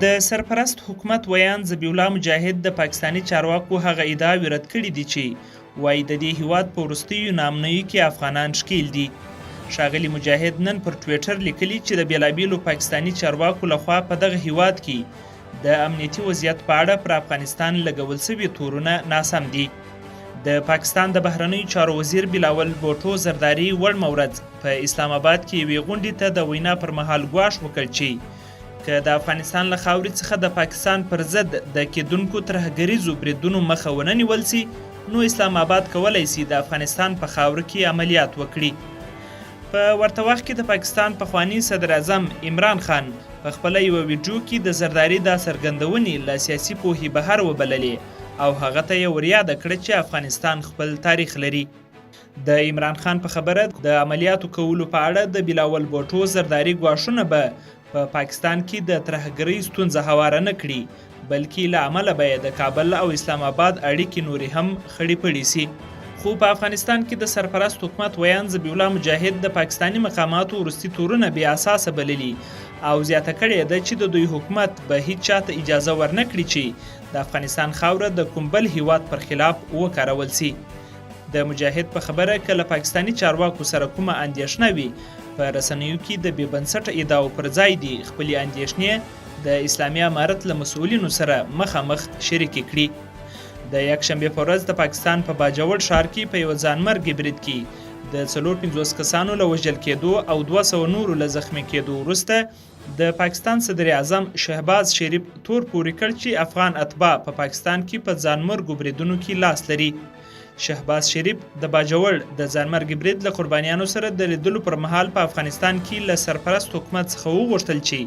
د سرپرست حکومت ویان ذبیح الله مجاهد د پاکستاني چارواکو هغه ادعاوې رد کړي دي چې وایي د دې هیواد په وروستیو ناامنیو کې افغانان ښکیل دي. ښاغلي مجاهد نن پر ټویټر لیکلي چې د بېلابېلو پاکستاني چارواکو لخوا په دغه هیواد کې د امنیتي وضعیت په اړه پر افغانستان لګول سوي تورونه ناسم دي. د پاکستان د بهرنیو چارو وزیر بلاول بوټو زرداري وړمه ورځ په اسلام آباد کې یوې غونډې ته د وینا پر مهال ګواښ وکړ چې که د افغانستان له خاورې څخه د پاکستان پر ضد د کېدونکو ترهګریزو بریدونو مخه ونه نیول سي نو اسلام آباد کولی سي د افغانستان په خاوره کې عملیات وکړي. په ورته وخت کې د پاکستان پخواني صدر اعظم عمران خان په خپله یوه ویډیو کې د زرداري دا څرګندونې له سیاسي پوهې بهر وبللې او هغه ته یې وریاده کړه چې افغانستان خپل تاریخ لري. د عمران خان په خبره د عملیاتو کولو په اړه د بلاول بوټو زرداري ګواښونه به په پاکستان کې د ترهګرۍ ستونزه هواره نه کړي بلکې له امله به یې د کابل او اسلام آباد اړیکې نورې هم خړې پړې سي. خو په افغانستان کې د سرپرست حکومت ویان ذبیح الله مجاهد د پاکستاني مقاماتو وروستي تورونه بې اساسه بللي او زیاته کړې ده چې د دوی حکومت به هیڅ چاته اجازه ورنه کړي چې د افغانستان خاوره د کوم بل هیواد پر خلاف وکارول سي. د مجاهد په خبره که له پاکستاني چارواکو سره کومه اندېښنه وي په رسنیو کې د بې بنسټه ادعاو پر ځای دي خپلې اندېښنې د اسلامي امارت له مسؤلینو سره مخامخ شریکې کړي. د یکشنبې په ورځ د پاکستان په باجوړ ښار کې په یوه ځانمرګي برید کې د 54 کسانو له وژل کېدو او 200 نورو له زخمي کېدو وروسته د پاکستان صدر اعظم شهباز شریف تور پورې کړ چې افغان اتباع په پاکستان کې په ځانمرګو بریدونو کې لاس لري. شهباز شریف د باجوړ د ځانمرګي برید له قربانیانو سره د لیدلو پر مهال په افغانستان کې له سرپرست حکومت څخه وغوښتل چې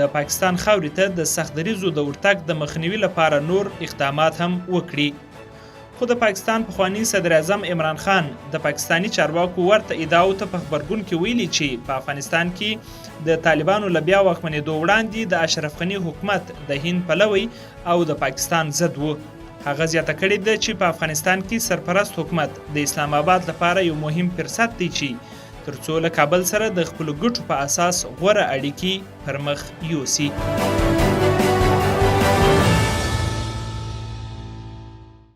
د پاکستان خاورې ته د سخت دریځو د ورتګ د مخنیوي لپاره نور اقدامات هم وکړي. خو د پاکستان پخواني صدر اعظم عمران خان د پاکستاني چارواکو ورته ادعاو ته په خبرګون کې ویلي چې په افغانستان کې د طالبانو له بیا واکمنېدو وړاندې د اشرف غني حکومت د هند پلوی او د پاکستان ضد و. هغه زیاته کړې ده چې په افغانستان کې سرپرست حکومت د اسلام آباد لپاره یو مهم فرصت دی چې ترڅو له کابل سره د خپلو ګټو په اساس غوره اړیکې پر مخ یوسي.